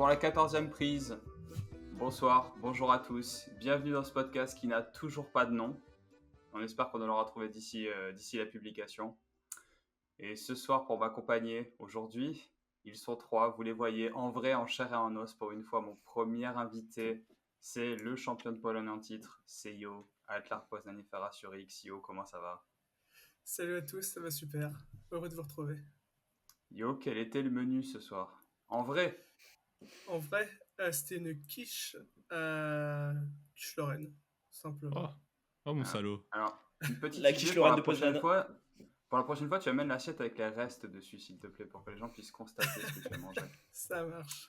pour la 14e prise. Bonsoir, bonjour à tous. Bienvenue dans ce podcast qui n'a toujours pas de nom. On espère qu'on l'aura trouvé d'ici la publication. Et ce soir, pour m'accompagner aujourd'hui, ils sont trois. Vous les voyez en vrai, en chair et en os. Pour une fois, mon premier invité, c'est le champion de Pologne en titre. C'est Yo, Atlar Poznań Ferrasuri. Yo, comment ça va? Salut à tous, ça va super. Heureux de vous retrouver. Yo, quel était le menu ce soir? En vrai? En vrai, c'était une quiche Lorraine, simplement. Oh mon salaud. Alors, une petite La idée quiche pour la Lorraine de prochaine Poznań. fois. Pour la prochaine fois, tu amènes l'assiette avec les restes dessus, s'il te plaît, pour que les gens puissent constater ce que tu as mangé. Ça marche.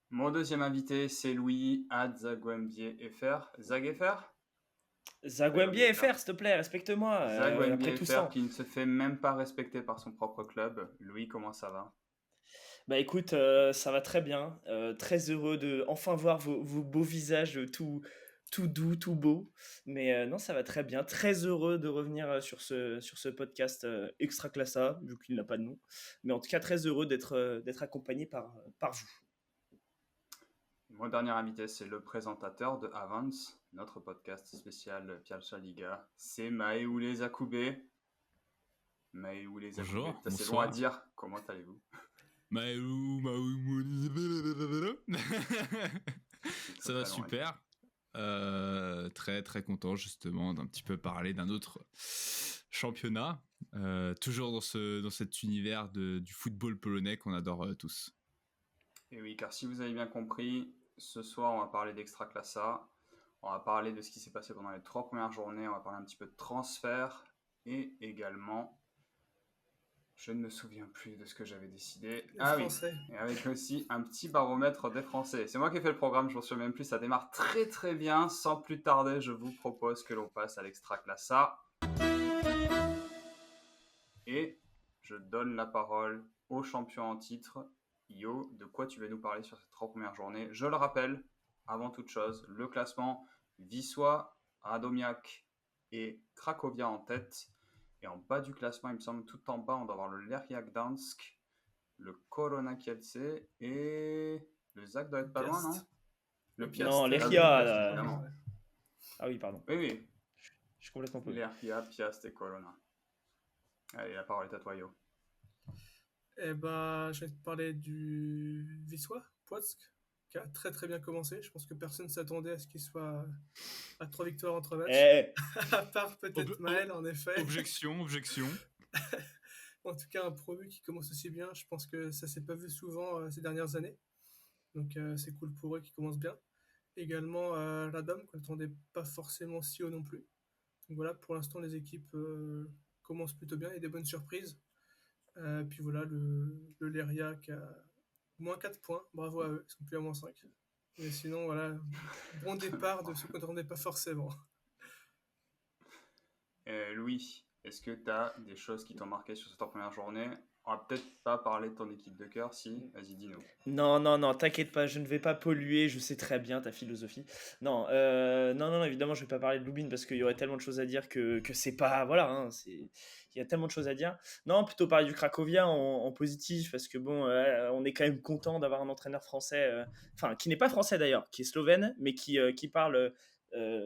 Mon deuxième invité, c'est Louis, Zagwembier FR. Zag FR? Zagwembier FR, s'il te plaît, respecte-moi. Zagwembier Après tout FR ça. qui ne se fait même pas respecter par son propre club. Louis, comment ça va? Bah écoute, ça va très bien. Très heureux de enfin voir vos beaux visages tout doux, tout beaux. Mais non, ça va très bien. Très heureux de revenir sur ce podcast Extra Classa, vu qu'il n'a pas de nom. Mais en tout cas, très heureux d'être accompagné par vous. Mon dernier invité, c'est le présentateur de Avance, notre podcast spécial Pialcha Liga. C'est Maïoulé Zakoubé. Maïoulé Zakoubé. Bonjour, C'est long à dire. Comment allez-vous? Ça va super. Très très content justement d'un petit peu parler d'un autre championnat. Toujours dans cet univers du football polonais qu'on adore tous. Et oui, car si vous avez bien compris, ce soir on va parler d'Extraclassa. On va parler de ce qui s'est passé pendant les 3 premières journées. On va parler un petit peu de transfert. Et également, je ne me souviens plus de ce que j'avais décidé. Français. Oui, et avec aussi un petit baromètre des Français. C'est moi qui ai fait le programme, je m'en souviens même plus. Ça démarre très très bien. Sans plus tarder, je vous propose que l'on passe à l'Extraclassa. Et je donne la parole au champion en titre. Yo, de quoi tu vas nous parler sur ces 3 premières journées? Je le rappelle, avant toute chose, le classement: Wisła, Radomiak et Cracovia en tête. Et en bas du classement, il me semble, tout en bas, on doit avoir le Lechia Gdańsk, le Korona Kielce et le Zag doit être pas loin, non? Le Piast. Non, Lechia. Ah oui, pardon. Oui. Je suis complètement paumé. Lechia, Piast et Korona. Allez, la parole est à toi, Yo. Eh ben, je vais te parler du Wisła Płock, qui a très très bien commencé. Je pense que personne ne s'attendait à ce qu'il soit à 3 victoires en 3 matchs. À part peut-être Maël, en effet. Objection. En tout cas, un promu qui commence aussi bien, je pense que ça s'est pas vu souvent ces dernières années. Donc c'est cool pour eux qui commencent bien. Également Radom, qu'on n'attendait pas forcément si haut non plus. Donc voilà, pour l'instant les équipes commencent plutôt bien, il y a des bonnes surprises. Puis voilà, le Lechia qui a moins 4 points, bravo à eux, ils sont plus à moins 5. Mais sinon voilà, bon départ de ceux qu'on n'attendait pas forcément. Louis, est-ce que tu as des choses qui t'ont marqué sur cette première journée? On va peut-être pas parler de ton équipe de cœur, si. Vas-y, dis-nous. Non, t'inquiète pas, je ne vais pas polluer, je sais très bien ta philosophie. Non, évidemment, je vais pas parler de Lubin parce qu'il y aurait tellement de choses à dire que c'est pas. Voilà, hein, il y a tellement de choses à dire. Non, plutôt parler du Cracovia en positif parce que bon, on est quand même content d'avoir un entraîneur français, qui n'est pas français d'ailleurs, qui est slovène, mais qui parle.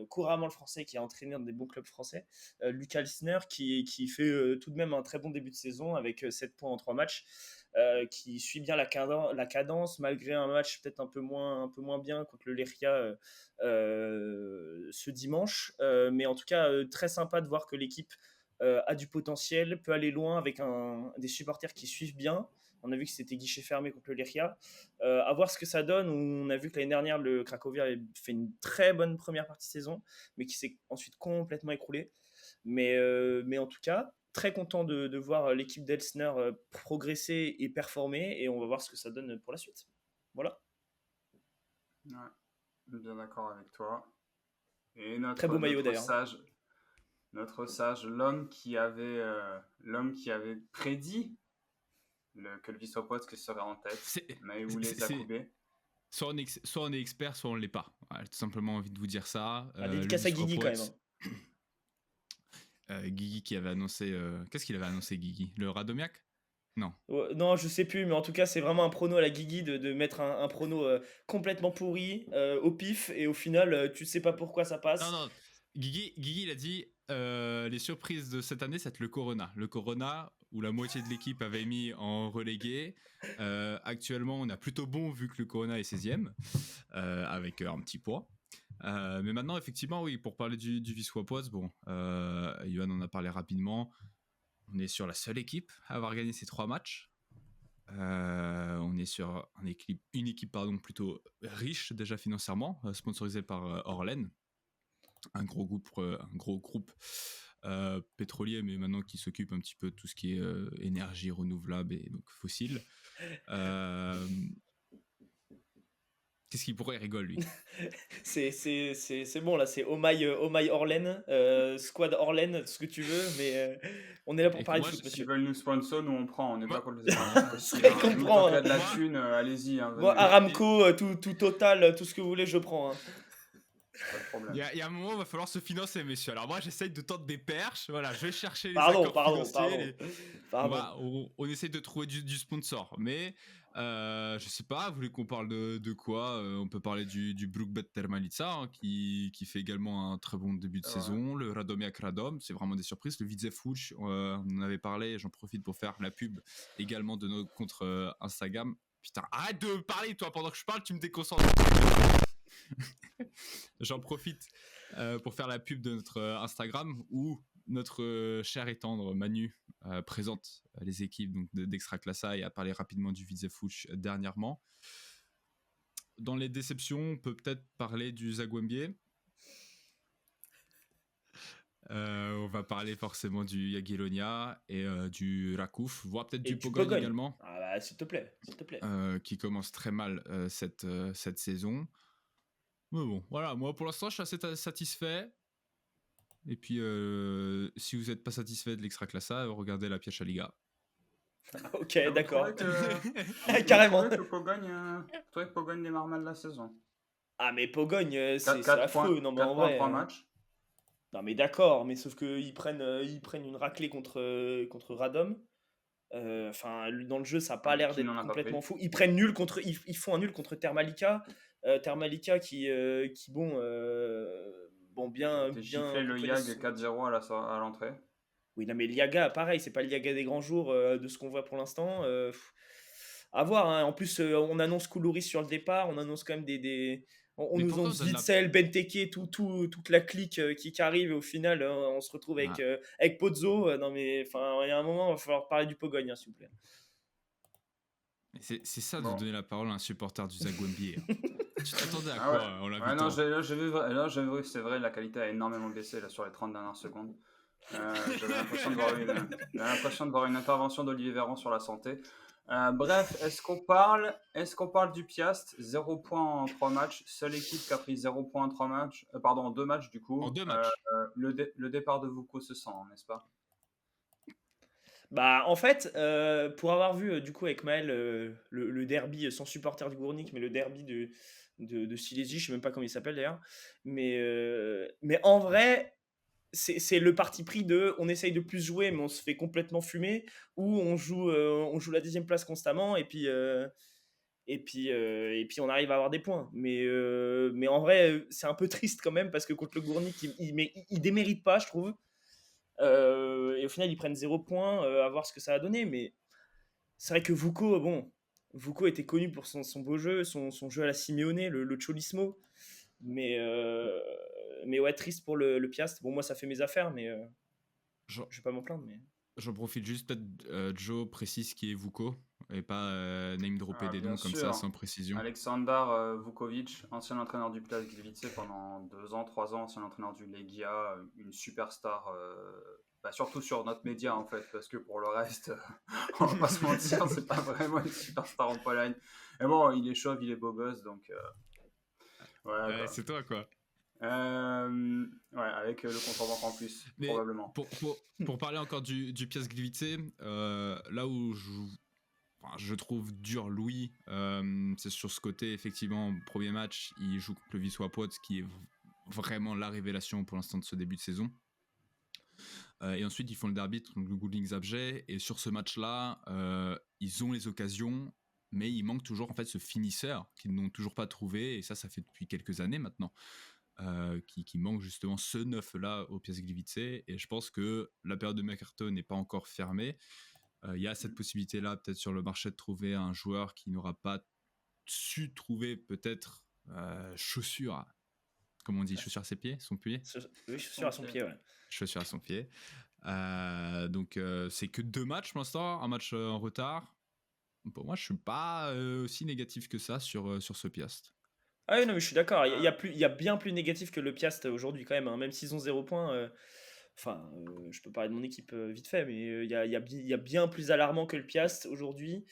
Couramment le français, qui a entraîné dans des bons clubs français, Lucas Lisner qui fait tout de même un très bon début de saison avec 7 points en 3 matchs, qui suit bien la cadence malgré un match peut-être un peu moins bien contre le Lechia ce dimanche, mais en tout cas très sympa de voir que l'équipe a du potentiel, peut aller loin avec des supporters qui suivent bien. On a vu que c'était guichet fermé contre le Lechia. À voir ce que ça donne. On a vu que l'année dernière, le Cracovia avait fait une très bonne première partie de saison, mais qui s'est ensuite complètement écroulé. Mais en tout cas, très content de voir l'équipe d'Elsner progresser et performer, et on va voir ce que ça donne pour la suite. Voilà. Ouais, bien d'accord avec toi. Et très beau maillot d'ailleurs. Notre sage, l'homme qui avait prédit que le Wisła Płock serait en tête, Maïoulé Zakoubé. Soit on est expert, soit on ne l'est pas. Voilà, tout simplement envie de vous dire ça. Dédicace à Guigui quand même. Guigui qui avait annoncé... Qu'est-ce qu'il avait annoncé, Guigui? Le Radomiak? Non. Non, je sais plus, mais en tout cas, c'est vraiment un prono à la Guigui de mettre un prono complètement pourri au pif et au final, tu sais pas pourquoi ça passe. Non. Guigui, il a dit les surprises de cette année, c'est le Corona. Le Corona, où la moitié de l'équipe avait mis en relégué. Actuellement, on a plutôt bon vu que le Corona est 16e, avec un petit poids. Mais maintenant, effectivement, oui, pour parler du Wisła Płock, bon, Johan en a parlé rapidement. On est sur la seule équipe à avoir gagné ces 3 matchs. On est sur une équipe plutôt riche déjà financièrement, sponsorisée par Orlen, un gros groupe pétrolier, mais maintenant qui s'occupe un petit peu de tout ce qui est énergie renouvelable et donc fossile. Qu'est-ce qu'il pourrait rigole lui? C'est bon là, c'est Oh My Orlen, Squad Orlen, tout ce que tu veux, mais on est là pour parler de foot, S'ils monsieur. veulent nous sponsor, nous on prend, on n'est pas contre les C'est vrai qu'on prend. Il y a de la thune, allez-y. Hein, Moi, Aramco, tout Total, tout ce que vous voulez, je prends. Hein. Pas de problème. Il y a un moment où il va falloir se financer, messieurs. Alors moi, j'essaye de tenter des perches. Voilà, je vais chercher les Pardon. On essaye de trouver du sponsor. Mais je sais pas, vous voulez qu'on parle de quoi? On peut parler du Brookbet Termalica, hein, qui fait également un très bon début de saison. Le Radomiak Radom, c'est vraiment des surprises. Le Widzew, on en avait parlé. J'en profite pour faire la pub également de notre compte Instagram. Putain, arrête de parler, toi, pendant que je parle, tu me déconcentres. J'en profite pour faire la pub de notre Instagram où notre cher et tendre Manu présente les équipes donc, d'Extraclassa et a parlé rapidement du Widzew dernièrement. Dans les déceptions, on peut peut-être parler du Zagłębie. On va parler forcément du Jagiellonia et du Raków, voire peut-être du Pogoń également. Ah bah, s'il te plaît. Qui commence très mal cette saison. Mais bon, voilà, moi pour l'instant je suis assez satisfait. Et puis si vous n'êtes pas satisfait de l'Extraclassa, regardez la Piacha Liga. Ok, d'accord. Carrément. Vous trouvez que Pogoń démarre mal la saison? Ah mais Pogoń, c'est affreux. Non mais en vrai. 3 matchs. Non mais d'accord, mais sauf qu'ils prennent une raclée contre Radom. Enfin, dans le jeu, ça n'a pas l'air d'être complètement fou. Ils font un nul contre Termalica. Termalica qui bien giflé le YAG 4-0 à l'entrée. Oui, non mais l'Iaga, pareil, c'est pas l'Iaga des grands jours de ce qu'on voit pour l'instant. À voir. Hein. En plus, on annonce Koulouris sur le départ, on annonce quand même on nous annonce Witsel, Benteke, toute la clique qui arrive et au final, on se retrouve avec Pozzo. Non mais enfin, il y a un moment, il va falloir parler du Pogoń, hein, s'il vous plaît. C'est ça de donner la parole à un supporter du Zagłębie. Tu t'attendais à quoi? On l'a j'ai vu, c'est vrai, la qualité a énormément baissé là, sur les 30 dernières secondes. J'avais l'impression de voir une intervention d'Olivier Véran sur la santé. Bref, est-ce qu'on parle du Piast? 0 points en 3 matchs. Seule équipe qui a pris 0 points en 3 matchs. En 2 matchs du coup. En 2 matchs. Le départ de Vuko se sent, n'est-ce pas? Bah en fait, pour avoir vu du coup avec Maël le derby sans supporter du Gournik, mais le derby de Silésie, je sais même pas comment il s'appelle d'ailleurs, mais en vrai c'est le parti pris de on essaye de plus jouer mais on se fait complètement fumer, ou on joue la 10e place constamment et puis on arrive à avoir des points, mais en vrai c'est un peu triste quand même parce que contre le Gournik il démérite pas, je trouve. Et au final ils prennent 0 points, à voir ce que ça va donner, mais c'est vrai que Vuko était connu pour son beau jeu, son jeu à la Simeone, le Cholismo, mais ouais, triste pour le Piast. Bon, moi ça fait mes affaires, mais je vais pas m'en plaindre. Mais j'en profite juste, peut-être Joe précise qui est Vuko et pas name dropper des noms comme ça sans précision. Aleksandar Vukovic, ancien entraîneur du Piast Gliwice pendant 2 ans, 3 ans, ancien entraîneur du Legia, une superstar, surtout sur notre média en fait, parce que pour le reste, on va pas se mentir, c'est pas vraiment une superstar en Pologne. Et bon, il est chauve, il est beau gosse, donc c'est toi quoi. Avec le compte en banque en plus, mais probablement. Pour parler encore du Piast Gliwice, là où je trouve dur Louis, c'est sur ce côté, effectivement, premier match, il joue contre le Wisła Płock, qui est vraiment la révélation pour l'instant de ce début de saison. Et ensuite, ils font le derby contre le Goulding Zabjé. Et sur ce match-là, ils ont les occasions, mais il manque toujours en fait ce finisseur qu'ils n'ont toujours pas trouvé. Et ça fait depuis quelques années maintenant. Qui manque justement ce neuf-là au Piast Gliwice. Et je pense que la période de mercato n'est pas encore fermée. Il y a cette possibilité-là, peut-être sur le marché, de trouver un joueur qui n'aura pas su trouver peut-être chaussures, comment on dit, chaussures à ses pieds, son pied. Oui, chaussures à son pied, ouais. Chaussures à son pied. Donc c'est que 2 matchs pour l'instant, un match en retard. Pour moi, je suis pas aussi négatif que ça sur ce Piast. Ah oui, non, mais je suis d'accord. Il y a bien plus négatif que le Piast aujourd'hui quand même. Hein. Même s'ils ont 0 points. Je peux parler de mon équipe vite fait, mais il y a bien plus alarmant que le Piast aujourd'hui.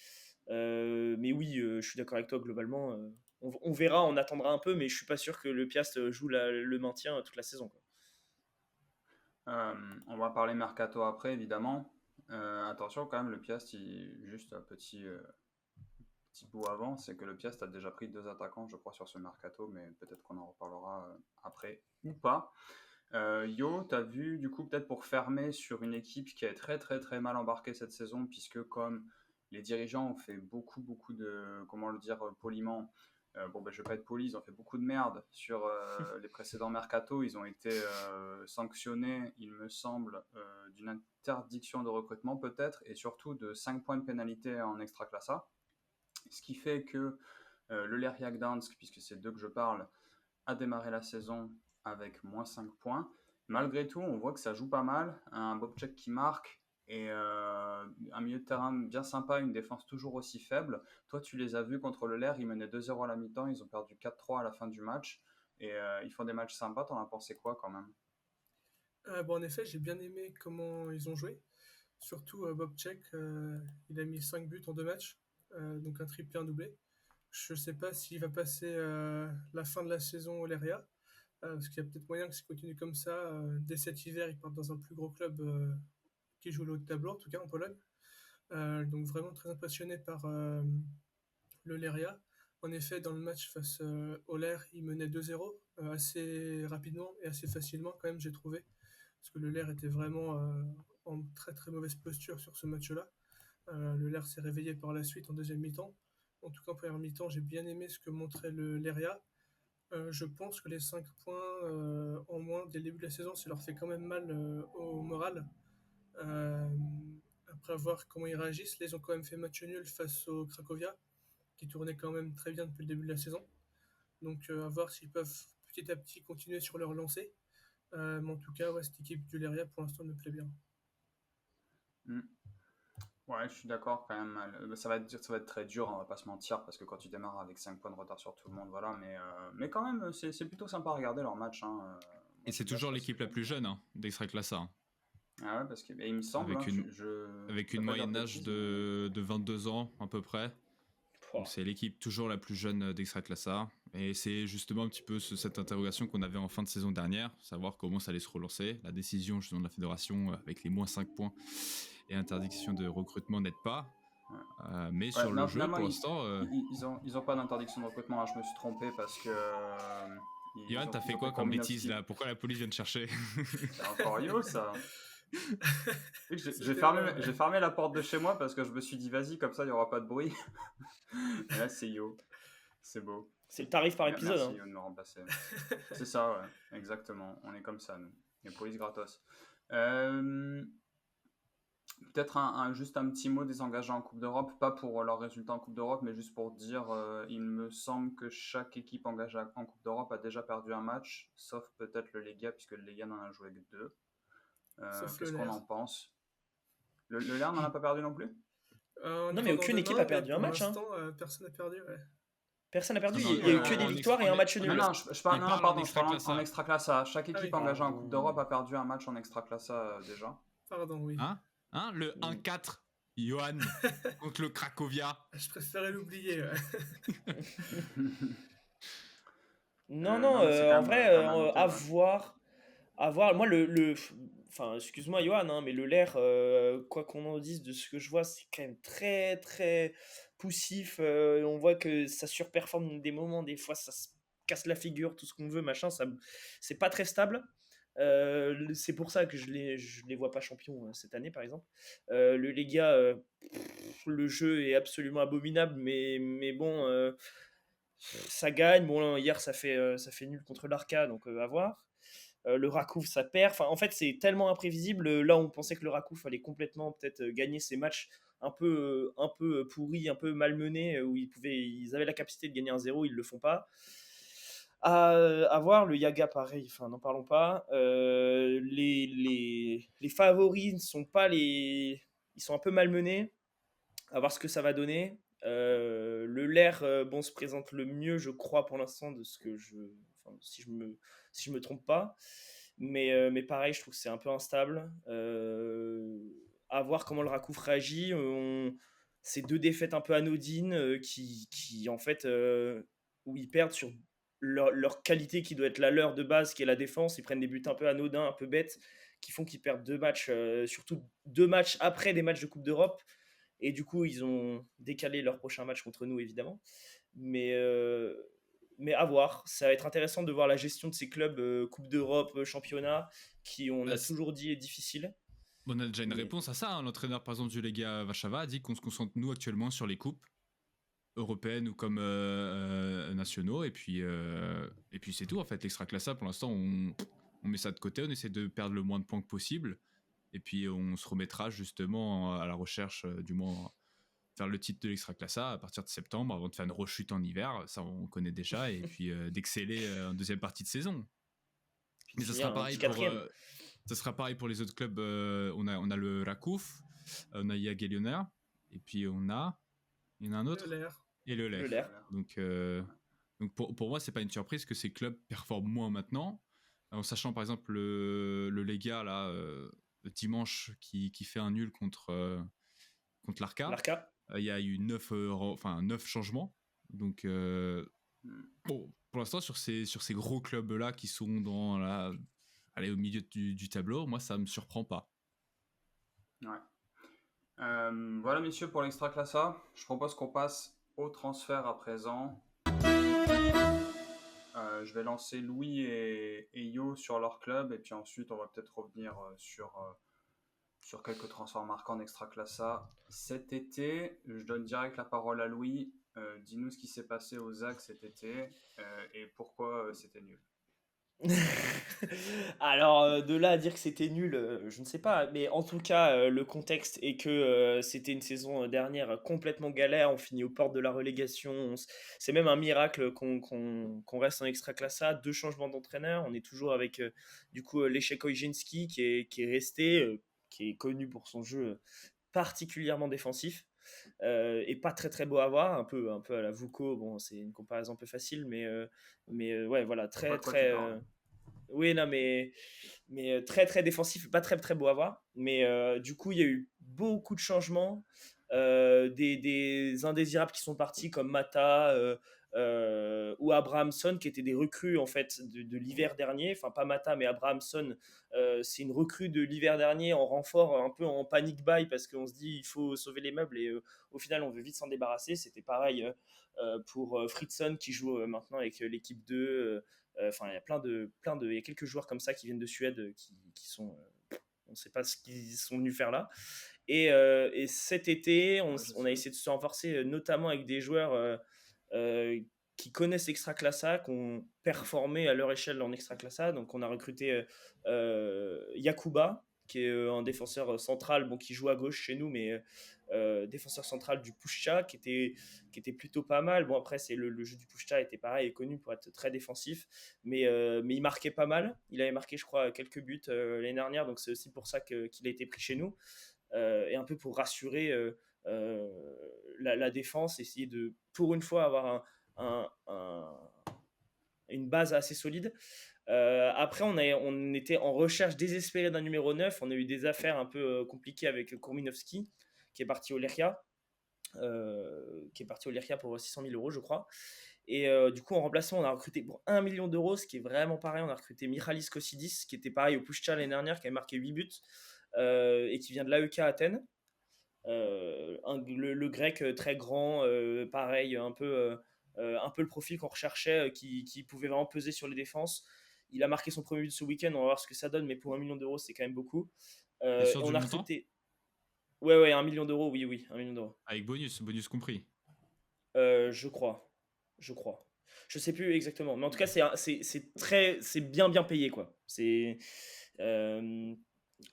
Mais oui, je suis d'accord avec toi globalement. On verra, on attendra un peu, mais je suis pas sûr que le Piast joue le maintien toute la saison, quoi. On va parler mercato après, évidemment. Attention quand même, le Piast, juste un petit bout avant, c'est que le Piast a déjà pris 2 attaquants, je crois, sur ce mercato, mais peut-être qu'on en reparlera après ou pas. Yo, t'as vu, du coup, peut-être pour fermer sur une équipe qui est très très très mal embarquée cette saison, puisque comme les dirigeants ont fait beaucoup de, comment le dire poliment, je vais pas être poli, ils ont fait beaucoup de merde sur les précédents mercato. Ils ont été sanctionnés, il me semble, d'une interdiction de recrutement peut-être, et surtout de 5 points de pénalité en Extraclassa. Ce qui fait que le Lechia Gdańsk, puisque c'est d'eux que je parle, a démarré la saison avec moins 5 points. Malgré tout, on voit que ça joue pas mal. Un Bobček qui marque et un milieu de terrain bien sympa, une défense toujours aussi faible. Toi, tu les as vus contre le Lech, ils menaient 2-0 à la mi-temps, ils ont perdu 4-3 à la fin du match. Et ils font des matchs sympas, t'en as pensé quoi quand même? En effet, j'ai bien aimé comment ils ont joué. Surtout Bobček, il a mis 5 buts en 2 matchs, donc un triplé, un doublé. Je ne sais pas s'il va passer la fin de la saison au Lechia, parce qu'il y a peut-être moyen que ça continue comme ça. Dès cet hiver, il part dans un plus gros club qui joue le haut de tableau, en tout cas en Pologne. Donc vraiment très impressionné par le Lechia. En effet, dans le match face au Lech, il menait 2-0 assez rapidement et assez facilement quand même, j'ai trouvé. Parce que le Lech était vraiment en très très mauvaise posture sur ce match-là. Le Lech s'est réveillé par la suite en deuxième mi-temps. En tout cas, en première mi-temps, j'ai bien aimé ce que montrait le Lechia. Je pense que les 5 points en moins dès le début de la saison, ça leur fait quand même mal au moral. Euh, Après voir comment ils réagissent, là, ils ont quand même fait match nul face au Cracovia, qui tournait quand même très bien depuis le début de la saison. Donc à voir s'ils peuvent petit à petit continuer sur leur lancée. Mais en tout cas, ouais, cette équipe du Lechia, pour l'instant, me plaît bien. Ouais, je suis d'accord quand même. Ça va être très dur, on va pas se mentir, parce que quand tu démarres avec 5 points de retard sur tout le monde, voilà. Mais quand même, c'est plutôt sympa à regarder leur match. Hein. Et c'est toujours l'équipe la plus jeune d'Extraclassa. Hein. Ah ouais, parce que il me semble. Avec une moyenne d'âge de 22 ans à peu près. Donc c'est l'équipe toujours la plus jeune d'Extraclassa. Et c'est justement un petit peu cette interrogation qu'on avait en fin de saison dernière, savoir comment ça allait se relancer. La décision justement de la fédération avec les moins 5 points et interdiction de recrutement n'aide pas. Ouais. Mais sur le jeu, pour l'instant... Ils ont pas d'interdiction de recrutement, hein. Je me suis trompé parce que... Yoann, t'as fait quoi comme bêtise là? Pourquoi la police vient te chercher? C'est encore Yo, ça. J'ai fermé la porte de chez moi parce que je me suis dit vas-y, comme ça il n'y aura pas de bruit. Et là c'est Yo, c'est beau. C'est le tarif par épisode. Merci Yo de me remplacer. C'est ça, ouais, exactement. On est comme ça, nous. Les polices gratos. Peut-être juste un petit mot des engagés en Coupe d'Europe, pas pour leurs résultats en Coupe d'Europe, mais juste pour dire, il me semble que chaque équipe engagée en Coupe d'Europe a déjà perdu un match, sauf peut-être le Legia, puisque le Legia n'en a joué que 2. Qu'est-ce qu'on en pense? Le Lech n'en a pas perdu non plus? Non, mais aucune équipe a perdu un match. Hein. Personne n'a perdu, ouais. Personne n'a perdu, il n'y a eu que des victoires et un match nul. Non, je parle en Extraclassa. Chaque équipe engagée en Coupe d'Europe a perdu un match en Extraclassa déjà. Pardon, oui. Le 1-4, Yoann, contre le Cracovia. Je préférais l'oublier, ouais. Non, en vrai, à voir. Moi, enfin, excuse-moi, Yoann, hein, mais le Lech, quoi qu'on en dise de ce que je vois, c'est quand même très, très poussif. On voit que ça surperforme des moments, des fois, ça se casse la figure, tout ce qu'on veut, machin. C'est pas très stable. C'est pour ça que je les vois pas champions cette année, par exemple. Les gars, le jeu est absolument abominable, mais bon, ça gagne. Bon, hier, ça fait nul contre l'Arca, donc à voir. Le Rakouf, ça perd. Enfin, en fait, c'est tellement imprévisible. Là, on pensait que le Rakouf allait complètement peut-être gagner ses matchs un peu pourris, un peu malmenés, où ils avaient la capacité de gagner 1-0, ils le font pas. À voir, le Yaga, pareil, enfin, n'en parlons pas. Les favoris ne sont pas les. Ils sont un peu malmenés. À voir ce que ça va donner. Le Lair, bon, se présente le mieux, je crois, pour l'instant, de ce que je. Enfin, si je me trompe pas. Mais pareil, je trouve que c'est un peu instable. À voir comment le Rakouf réagit. Ces deux défaites un peu anodines qui en fait, où ils perdent sur leur qualité qui doit être la leur de base, qui est la défense. Ils prennent des buts un peu anodins, un peu bêtes, qui font qu'ils perdent deux matchs, surtout deux matchs après des matchs de Coupe d'Europe. Et du coup, ils ont décalé leur prochain match contre nous, évidemment. Mais, euh, mais à voir. Ça va être intéressant de voir la gestion de ces clubs, Coupe d'Europe, championnat, qui, on a toujours dit, est difficile. On a déjà une réponse à ça. Hein. L'entraîneur, par exemple, du Legia Warszawa a dit qu'on se concentre, nous, actuellement, sur les coupes européennes ou comme nationaux. Et puis c'est tout, en fait. L'Extraclassa, pour l'instant, on met ça de côté. On essaie de perdre le moins de points que possible. Et puis, on se remettra justement à la recherche, du moins, faire le titre de l'Extraclassa à partir de septembre, avant de faire une rechute en hiver. Ça, on connaît déjà. Et puis, d'exceller en deuxième partie de saison. Mais ça sera pareil pour... ça sera pareil pour les autres clubs. On a le Rakouf, on a Yaga Lioner, et puis il y en a un autre. Le Lair. Et le Lair. Donc pour moi, c'est pas une surprise que ces clubs performent moins maintenant. En sachant par exemple le Lega là, le dimanche qui fait un nul contre l'Arca. Il y a eu 9 changements. Donc bon, pour l'instant sur ces gros clubs là qui sont dans la aller au milieu du tableau, moi ça me surprend pas. Ouais. Voilà messieurs pour l'Extraclassa. Je propose qu'on passe au transfert à présent. Je vais lancer Louis et Yo sur leur club et puis ensuite on va peut-être revenir sur quelques transferts marquants d'Extraclassa. Cet été, je donne direct la parole à Louis. Dis-nous ce qui s'est passé au ZAC cet été et pourquoi c'était nul. Alors, de là à dire que c'était nul, je ne sais pas. Mais en tout cas, le contexte est que c'était une saison dernière complètement galère. On finit aux portes de la relégation. C'est même un miracle qu'on reste en Extraclassa. 2 changements d'entraîneur. On est toujours avec, du coup, Leszek Ojrzynski qui est resté, qui est connu pour son jeu particulièrement défensif. Et pas très très beau à voir, un peu à la Vuko. Bon, c'est une comparaison un peu facile, mais ouais, voilà, très très. Oui, non, mais très très défensif, pas très très beau à voir. Mais du coup, il y a eu beaucoup de changements, des indésirables qui sont partis comme Mata ou Abrahamson qui étaient des recrues en fait de l'hiver dernier. Enfin, pas Mata, mais Abrahamson, c'est une recrue de l'hiver dernier en renfort, un peu en panic buy parce qu'on se dit il faut sauver les meubles et au final on veut vite s'en débarrasser. C'était pareil pour Fritzson qui joue maintenant avec l'équipe 2. Enfin, il y a il y a quelques joueurs comme ça qui viennent de Suède qui sont, on ne sait pas ce qu'ils sont venus faire là. Et cet été, on a essayé de se renforcer, notamment avec des joueurs qui connaissent l'Extraclassa, qui ont performé à leur échelle en Extraclassa. Donc, on a recruté Yakuba, qui est un défenseur central, bon, qui joue à gauche chez nous, mais défenseur central du Puszcza, qui était plutôt pas mal. Bon, après, le jeu du Puszcza était pareil, est connu pour être très défensif, mais il marquait pas mal. Il avait marqué, je crois, quelques buts l'année dernière, donc c'est aussi pour ça qu'il a été pris chez nous. Et un peu pour rassurer la défense, essayer de, pour une fois, avoir une base assez solide. Après, on était en recherche désespérée d'un numéro 9. On a eu des affaires un peu compliquées avec Kurminowski, qui est parti au Lechia. Pour 600 000 euros, je crois. Et du coup, en remplacement, on a recruté pour 1 million d'euros, ce qui est vraiment pareil. On a recruté Michalis Kossidis, qui était pareil au Puszcza l'année dernière, qui avait marqué 8 buts, et qui vient de l'AEK Athènes. Le grec très grand, pareil, un peu le profil qu'on recherchait, qui pouvait vraiment peser sur les défenses. Il a marqué son premier but ce week-end, on va voir ce que ça donne, mais pour 1 million d'euros, c'est quand même beaucoup. T'es sûr Et du on a montant ? recruté. Ouais, 1 million d'euros, oui, 1 million d'euros. Avec bonus compris. Je crois. Je sais plus exactement, mais en tout cas, c'est bien payé, quoi.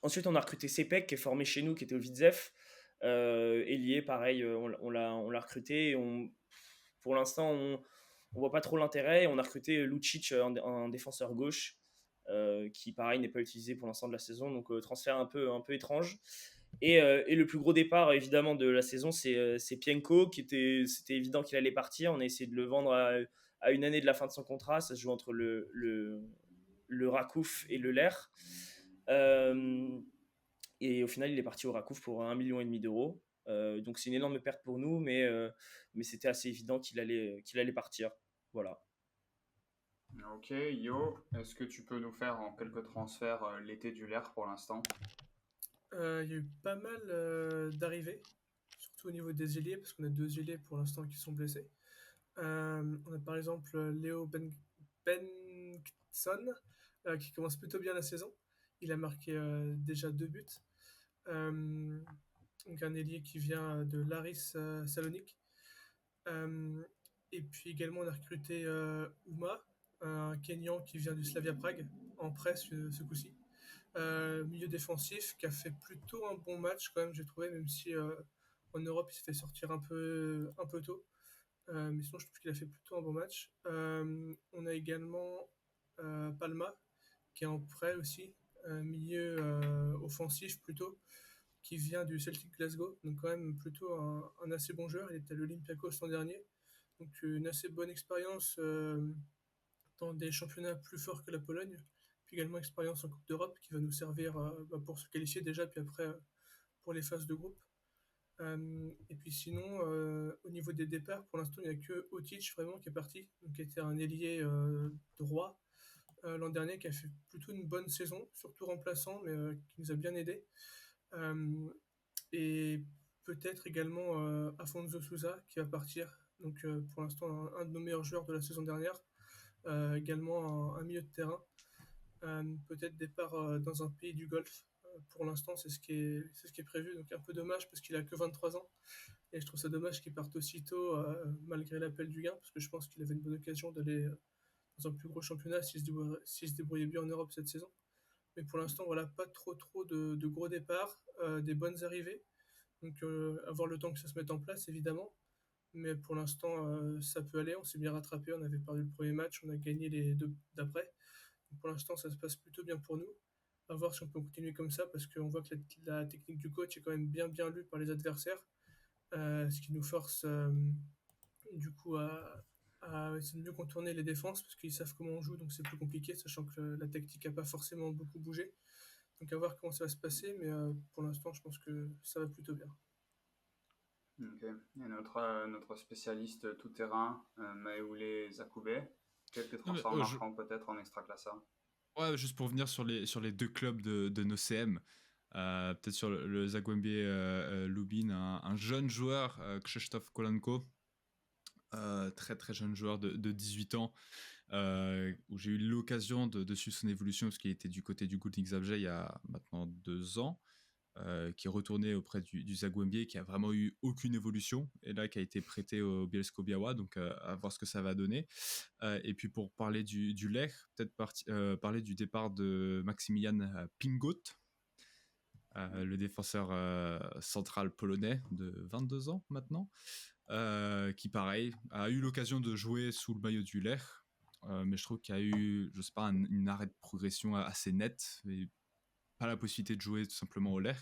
Ensuite, on a recruté Cepek, qui est formé chez nous, qui était au Vidzef. Ailier, pareil, on l'a recruté. Pour l'instant, on voit pas trop l'intérêt. On a recruté Lucic, un défenseur gauche, qui, pareil, n'est pas utilisé pour l'instant de la saison. Donc, transfert un peu étrange. Et le plus gros départ, évidemment, de la saison, c'est Pienko, c'était évident qu'il allait partir. On a essayé de le vendre à une année de la fin de son contrat. Ça se joue entre le Rakouf et le Ler. Et au final, il est parti au Rakouf pour 1,5 million d'euros. Donc c'est une énorme perte pour nous, mais c'était assez évident qu'il allait partir. Voilà. Ok, Yo, est-ce que tu peux nous faire en quelques transferts l'été du LER pour l'instant? Il y a eu pas mal d'arrivées, surtout au niveau des ailiers, parce qu'on a 2 ailiers pour l'instant qui sont blessés. On a par exemple Léo Bengtsson, qui commence plutôt bien la saison. Il a marqué déjà 2 buts. Donc un ailier qui vient de Laris Salonique. Et puis également on a recruté Ouma, un Kenyan qui vient du Slavia Prague, en prêt ce coup-ci. Milieu défensif qui a fait plutôt un bon match quand même, j'ai trouvé, même si en Europe il s'est fait sortir un peu tôt. Mais sinon je trouve qu'il a fait plutôt un bon match. On a également Palma qui est en prêt aussi, milieu offensif plutôt, qui vient du Celtic Glasgow, donc quand même plutôt un assez bon joueur. Il était à l'Olympiakos l'an dernier, donc une assez bonne expérience dans des championnats plus forts que la Pologne, puis également expérience en Coupe d'Europe qui va nous servir pour se qualifier déjà, puis après pour les phases de groupe. Et puis sinon, au niveau des départs, pour l'instant, il n'y a que Otic vraiment qui est parti, donc qui était un ailier droit l'an dernier, qui a fait plutôt une bonne saison, surtout remplaçant, mais qui nous a bien aidé. Et peut-être également Afonso Sousa qui va partir, donc pour l'instant un de nos meilleurs joueurs de la saison dernière. Également un milieu de terrain. Peut-être départ dans un pays du Golfe. Pour l'instant, c'est ce qui est prévu. Donc un peu dommage parce qu'il a que 23 ans. Et je trouve ça dommage qu'il parte aussitôt malgré l'appel du gain, parce que je pense qu'il avait une bonne occasion d'aller dans un plus gros championnat s'il se débrouillait bien en Europe cette saison. Mais pour l'instant, voilà, pas trop de gros départs, des bonnes arrivées. Donc avoir le temps que ça se mette en place, évidemment. Mais pour l'instant, ça peut aller. On s'est bien rattrapé. On avait perdu le premier match. On a gagné les 2 d'après. Donc pour l'instant, ça se passe plutôt bien pour nous. À voir si on peut continuer comme ça, parce qu'on voit que la technique du coach est quand même bien lue par les adversaires. Ce qui nous force du coup à essayer de mieux contourner les défenses, parce qu'ils savent comment on joue, donc c'est plus compliqué, sachant que la tactique n'a pas forcément beaucoup bougé. Donc à voir comment ça va se passer, mais pour l'instant, je pense que ça va plutôt bien. Ok. Et notre spécialiste tout-terrain, Maëoulé Zakoubé, quelques transferts marquants peut-être en Extraclassa. Ouais, juste pour venir sur les 2 clubs de nos CM. Peut-être sur le Zagłębie Lubin, un jeune joueur, Krzysztof Kolanko, très très jeune joueur de 18 ans, où j'ai eu l'occasion de suivre son évolution parce qu'il était du côté du Górnik Zabrze il y a maintenant 2 ans, qui est retourné auprès du Zagłębie, qui a vraiment eu aucune évolution, et là qui a été prêté au Bielsko-Biała, donc à voir ce que ça va donner. Et puis pour parler du Lech, peut-être parler du départ de Maximilian Pingot, le défenseur central polonais de 22 ans maintenant, qui pareil a eu l'occasion de jouer sous le maillot du Lech, mais je trouve qu'il y a eu, je sais pas, une arrêt de progression assez net, et pas la possibilité de jouer tout simplement au Lech,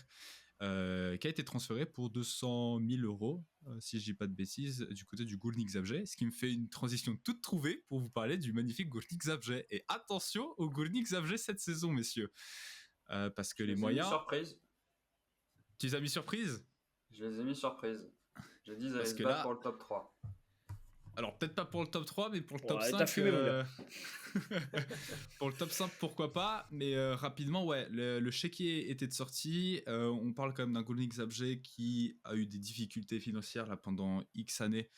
qui a été transféré pour 200 000 euros, si je dis pas de bêtises, du côté du Górnik Zabrze, ce qui me fait une transition toute trouvée pour vous parler du magnifique Górnik Zabrze. Et attention au Górnik Zabrze cette saison, messieurs, parce que les moyens... Surprise. Tu les as mis surprise ? Je les ai mis surprise. J'ai dit qu'ils allaient se battre pour le top 3. Alors, peut-être pas pour le top 3, mais pour le top 5. T'as fumé, mon gars. Pour le top 5, pourquoi pas. Mais rapidement, ouais, le chéquier était de sortie. On parle quand même d'un Górnik Zabrze qui a eu des difficultés financières là, pendant X années.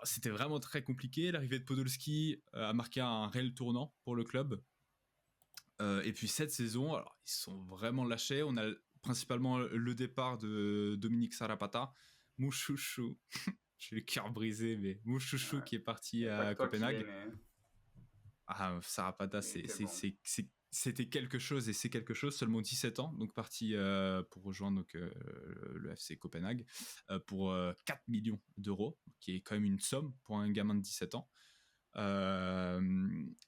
C'était vraiment très compliqué. L'arrivée de Podolski a marqué un réel tournant pour le club. Et puis cette saison, alors, ils sont vraiment lâchés. On a principalement le départ de Dominique Sarapata, Mouchouchou. J'ai le cœur brisé, mais Mouchouchou qui est parti à Copenhague. Ah, Sarapata, c'était quelque chose et c'est quelque chose. Seulement 17 ans, donc parti pour rejoindre donc, le FC Copenhague pour 4 millions d'euros, qui est quand même une somme pour un gamin de 17 ans.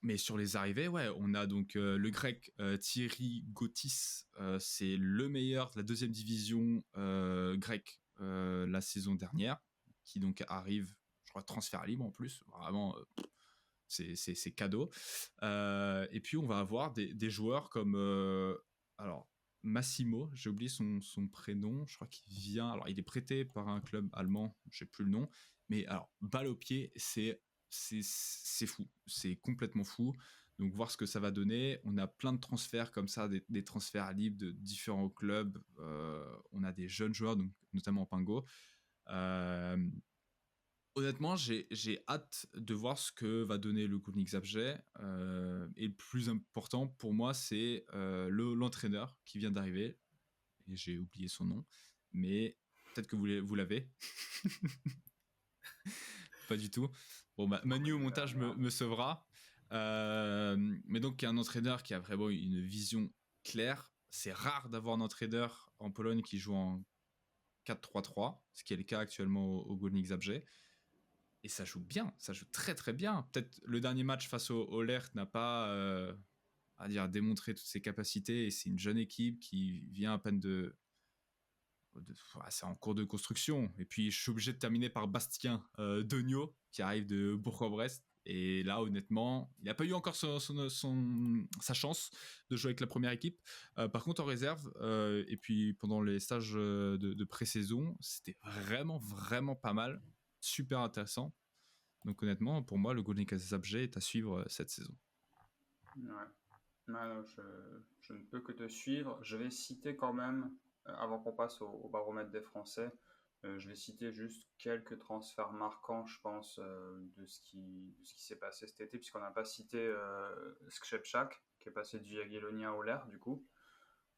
Mais sur les arrivées, ouais, on a donc le grec Thierry Gotis, c'est le meilleur de la deuxième division grecque la saison dernière, qui donc arrive, je crois, transfert libre en plus, vraiment, c'est cadeau. Et puis on va avoir des joueurs comme, alors Massimo, j'ai oublié son prénom, je crois qu'il vient, alors il est prêté par un club allemand, je sais plus le nom, mais alors balle au pied, c'est fou, c'est complètement fou. Donc voir ce que ça va donner. On a plein de transferts comme ça, des transferts libres de différents clubs. On a des jeunes joueurs, donc, notamment Pingo. Honnêtement, j'ai hâte de voir ce que va donner le Górnik Zabrze. Et le plus important pour moi, c'est l'entraîneur qui vient d'arriver. Et j'ai oublié son nom. Mais peut-être que vous l'avez. Pas du tout. Bon, bah, Manu au montage me sauvera. Mais donc, il y a un entraîneur qui a vraiment une vision claire. C'est rare d'avoir un entraîneur en Pologne qui joue en 4-3-3, ce qui est le cas actuellement au Górnik Zabrze. Et ça joue bien, ça joue très très bien. Peut-être le dernier match face au Lerch n'a pas à dire démontré toutes ses capacités. Et c'est une jeune équipe qui vient à peine c'est en cours de construction. Et puis je suis obligé de terminer par Bastien Degnaud qui arrive de Bourg-en-Bresse. Et là, honnêtement, il n'a pas eu encore sa chance de jouer avec la première équipe. Par contre, en réserve, et puis pendant les stages de pré-saison, c'était vraiment, vraiment pas mal. Super intéressant. Donc honnêtement, pour moi, le Górnik Zabrze est à suivre cette saison. Ouais. Non, je ne peux que te suivre. Je vais citer quand même, avant qu'on passe au baromètre des Français, je vais citer juste quelques transferts marquants, je pense, de ce qui s'est passé cet été, puisqu'on n'a pas cité Skrzepczak, qui est passé du Jagiellonia au Lerch, du coup.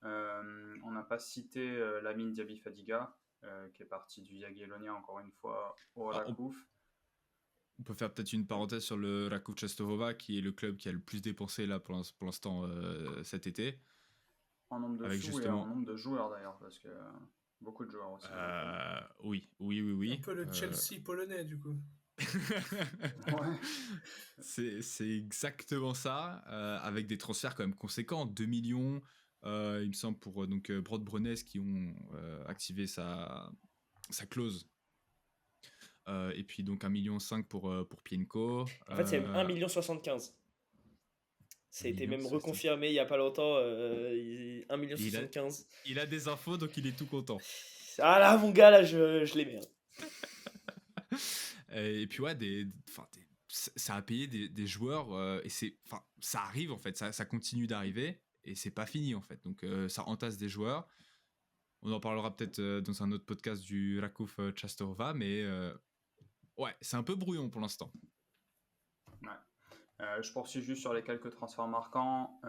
On n'a pas cité Lamine Diaby Fadiga, qui est parti du Jagiellonia, encore une fois, au Raków. On peut faire peut-être une parenthèse sur le Raków Częstochowa, qui est le club qui a le plus dépensé là pour l'instant cet été. En nombre de sous et en nombre de joueurs d'ailleurs, parce que beaucoup de joueurs aussi. Oui. Un peu le Chelsea polonais du coup. Ouais. C'est exactement ça, avec des transferts quand même conséquents, 2 millions, il me semble, pour donc Brod Brunes qui ont activé sa clause. Et puis donc 1,5 million pour Pienko. En fait, c'est 1,75 million. Ça a été même reconfirmé il n'y a pas longtemps. 1,75 million. Il a des infos, donc il est tout content. Ah là, mon gars, là, je l'aimais. Et puis ouais, ça a payé des joueurs, et ça arrive en fait, ça continue d'arriver, et c'est pas fini en fait. Donc ça entasse des joueurs. On en parlera peut-être dans un autre podcast du Raków Częstochowa, mais ouais, c'est un peu brouillon pour l'instant. Ouais. Je poursuis juste sur les quelques transferts marquants.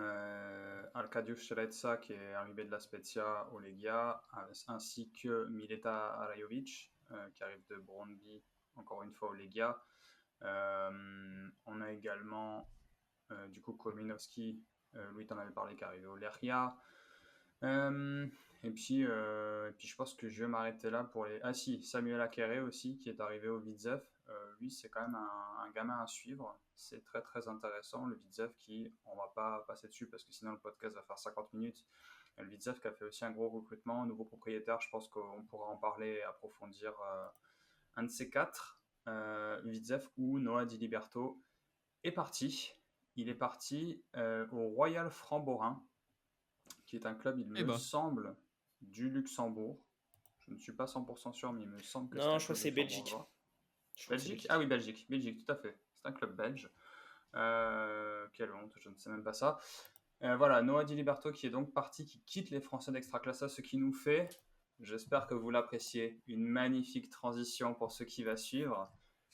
Arkadiusz Strzelca qui est arrivé de la Spezia au Legia, ainsi que Mileta Arajovic qui arrive de Brøndby, encore une fois au Legia. On a également du coup Kolminowski, Louis t'en avait parlé, qui est arrivé au Lechia. Et puis je pense que je vais m'arrêter là pour les... Ah si, Samuel Akere aussi, qui est arrivé au Widzew. Lui, c'est quand même un gamin à suivre. C'est très très intéressant. Le Widzew qui, on va pas passer dessus parce que sinon le podcast va faire 50 minutes. Le Widzew qui a fait aussi un gros recrutement, un nouveau propriétaire. Je pense qu'on pourra en parler et approfondir un de ces quatre. Widzew où Noah Di Liberto est parti. Il est parti au Royal Framborin, qui est un club, il me semble, du Luxembourg. Je ne suis pas 100% sûr, mais il me semble que non, je crois que c'est Belgique. Belgique ? Ah oui, Belgique, tout à fait. C'est un club belge. Quelle honte, je ne sais même pas ça. Voilà, Noah Di Liberto qui est donc parti, qui quitte les Français d'Extraclassa, ce qui nous fait, j'espère que vous l'appréciez, une magnifique transition pour ce qui va suivre.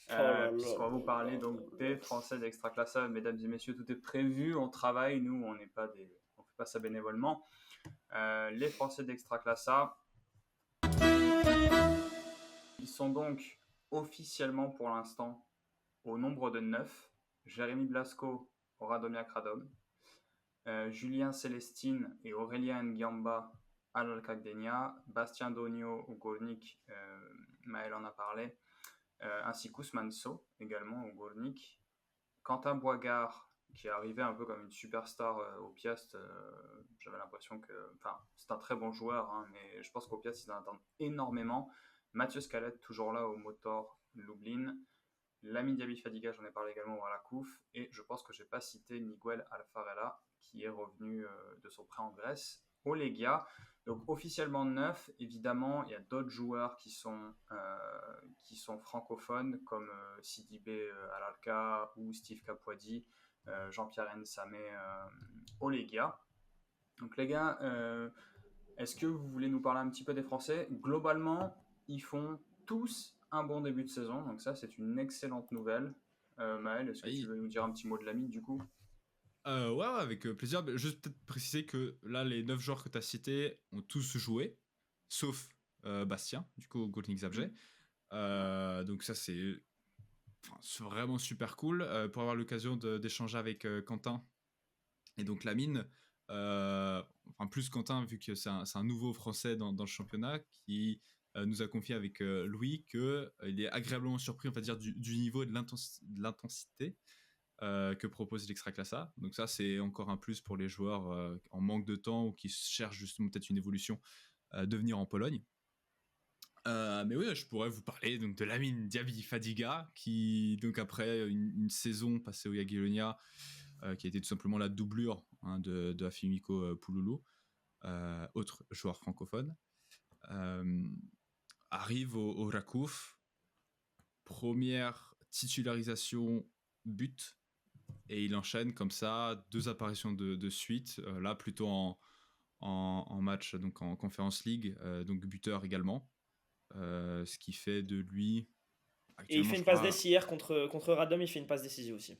Oh là là Puisqu'on va vous là parler là donc là des là. Français d'Extraclassa, mesdames et messieurs, tout est prévu, on travaille, nous, on fait pas ça bénévolement. Les Français d'Extraclassa, ils sont donc officiellement pour l'instant au nombre de 9. Jérémy Blasco au Radomiak Radom, Julien Célestine et Aurélien Nguamba à l'Alcagdenia, Bastien Dogno au Gornik, Maël en a parlé, ainsi qu'Ousmane So également au Gornik, Quentin Boigard qui est arrivé un peu comme une superstar au Piast. J'avais l'impression que, enfin, c'est un très bon joueur, hein, mais je pense qu'au Piast ils en attendent énormément. Mathieu Scalette toujours là au Motor Lublin, Lamine Diaby Fadiga, j'en ai parlé également à la Kouf, et je pense que je n'ai pas cité Miguel Alfarella, qui est revenu de son prêt en Grèce au Legia. Donc officiellement 9, évidemment, il y a d'autres joueurs qui sont francophones, comme Sidibé Alalka ou Steve Capuadi, Jean-Pierre Nsamé au Legia. Donc les gars, est-ce que vous voulez nous parler un petit peu des Français ? Globalement, ils font tous un bon début de saison, donc ça c'est une excellente nouvelle. Maël, est-ce que tu veux nous dire un petit mot de Lamine du coup ? Ouais, avec plaisir. Juste peut-être préciser que là, les 9 joueurs que tu as cités ont tous joué, sauf Bastien, du coup, Gornik Zabrze. Donc ça, c'est vraiment super cool. Pour avoir l'occasion d'échanger avec Quentin et donc Lamine, plus Quentin, vu que c'est un nouveau Français dans le championnat, qui nous a confié avec Louis qu'il est agréablement surpris, on va dire, du niveau et de l'intensité que propose l'Extraclassa. Donc ça, c'est encore un plus pour les joueurs en manque de temps ou qui cherchent justement peut-être une évolution de venir en Pologne. Mais oui, je pourrais vous parler donc de Lamine Diaby Fadiga, qui donc après une saison passée au Jagiellonia, qui a été tout simplement la doublure de Afimiko Pouloulou, autre joueur francophone, arrive au Rakouf, première titularisation but, et il enchaîne comme ça 2 apparitions de suite, là plutôt en match, donc en Conference League, donc buteur également, ce qui fait de lui Et il actuellement, fait je une passe crois. d'ess hier contre Radom, il fait une passe décisive aussi.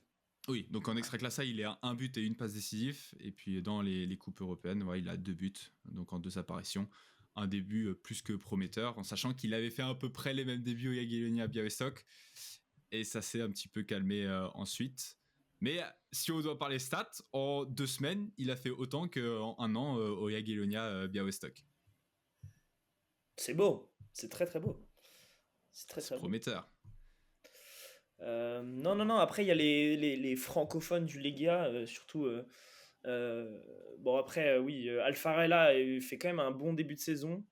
Oui, donc en Extraclassa, il est à 1 but et 1 passe décisive. Et puis dans les coupes européennes, il a 2 buts, donc en 2 apparitions. Un début plus que prometteur, en sachant qu'il avait fait à peu près les mêmes débuts au Jagiellonia Białystok. Et ça s'est un petit peu calmé ensuite. Mais si on doit parler stats, en 2 semaines, il a fait autant qu'en 1 an au Jagiellonia Białystok. C'est beau, c'est très très beau. C'est très très beau. Prometteur. Non, après il y a les francophones du Legia, surtout. Bon, après, oui, Alfarella fait quand même un bon début de saison.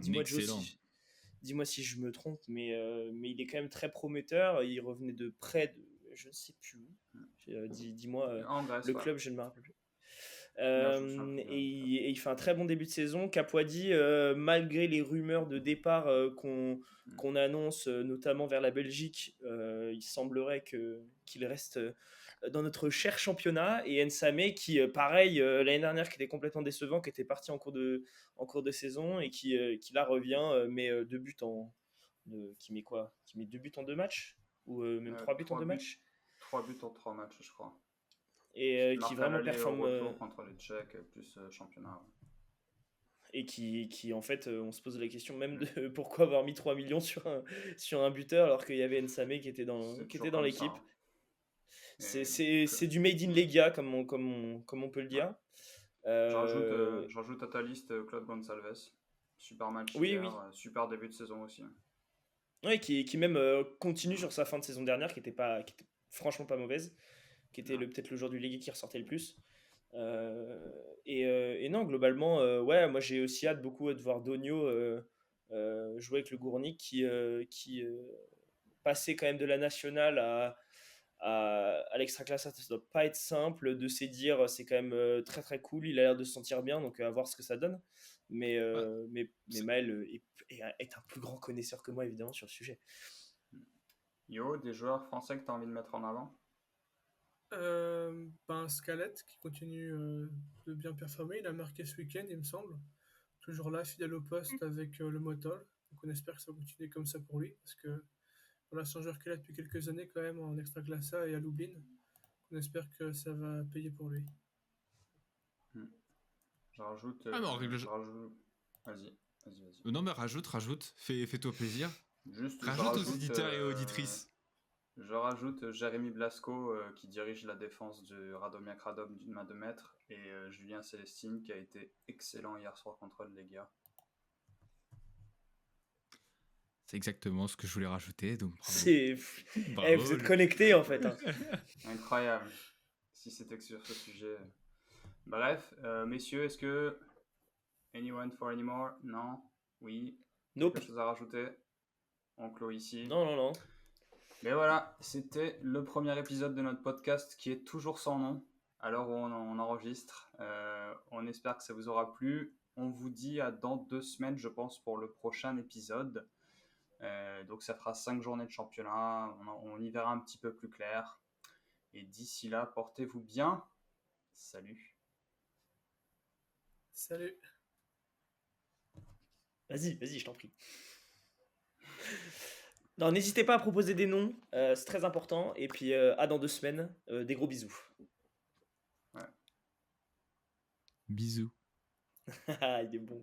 Dis-moi, Joe, dis-moi si je me trompe, mais il est quand même très prometteur. Il revenait de près de. Je ne sais plus où. Dis-moi, En Grèce, le club, je ne me rappelle plus. Et Et il fait un très bon début de saison. Capuadi, malgré les rumeurs de départ qu'on annonce, notamment vers la Belgique, il semblerait qu'il reste dans notre cher championnat. Et Nsamé, qui, pareil, l'année dernière, qui était complètement décevant, qui était parti en cours de saison et qui là revient, met 2 buts qui met quoi ? Qui met 2 buts en 2 matchs ? Ou même 3 buts en 2 matchs ? 3 buts en 3 matchs, je crois. Et qui vraiment performe contre les Tchèques plus championnat, et qui en fait on se pose la question même de pourquoi avoir mis 3 millions sur un buteur alors qu'il y avait Nsamé qui était dans l'équipe. C'est du made in Legia comme on peut le dire. J'ajoute à ta liste Claude Gonçalves, super match hier, super début de saison aussi. Oui, qui même continue sur sa fin de saison dernière qui était franchement pas mauvaise, qui était peut-être le joueur du Legia qui ressortait le plus. Et non, globalement, moi j'ai aussi beaucoup hâte de voir Dogno jouer avec le Gournik qui passait quand même de la nationale à l'Extraclasse. Ça doit pas être simple de se dire c'est quand même très très cool, il a l'air de se sentir bien, donc à voir ce que ça donne. Mais Maël est un plus grand connaisseur que moi évidemment sur le sujet. Yo, des joueurs français que tu as envie de mettre en avant? Scalette qui continue de bien performer. Il a marqué ce week-end, il me semble. Toujours là, fidèle au poste avec le Motol. Donc on espère que ça va continuer comme ça pour lui, parce que Voilà, c'est un joueur qui est là depuis quelques années quand même en Extraclasa et à Lublin. On espère que ça va payer pour lui. Je rajoute. Ah non, je rajoute... Vas-y. Non, mais rajoute. Fais-toi plaisir. Juste, rajoute aux auditeurs et aux auditrices. Je rajoute Jérémy Blasco qui dirige la défense de Radomiak Radom d'une main de maître et Julien Célestine qui a été excellent hier soir contre le Legia. C'est exactement ce que je voulais rajouter. Donc bravo. Vous êtes connectés en fait. Hein. Incroyable. Si c'était que sur ce sujet. Bref, messieurs, est-ce que anyone for any more? Non? Oui? Nope. Quelque chose à rajouter? On clôt ici. Non. Mais voilà, c'était le premier épisode de notre podcast qui est toujours sans nom à l'heure où on enregistre. On espère que ça vous aura plu. On vous dit à dans 2 semaines, je pense, pour le prochain épisode. Donc ça fera 5 journées de championnat. On y verra un petit peu plus clair. Et d'ici là, portez-vous bien. Salut. Salut. Vas-y, je t'en prie. Non, n'hésitez pas à proposer des noms, c'est très important. Et puis, à dans 2 semaines, des gros bisous. Ouais. Bisous. Il est bon.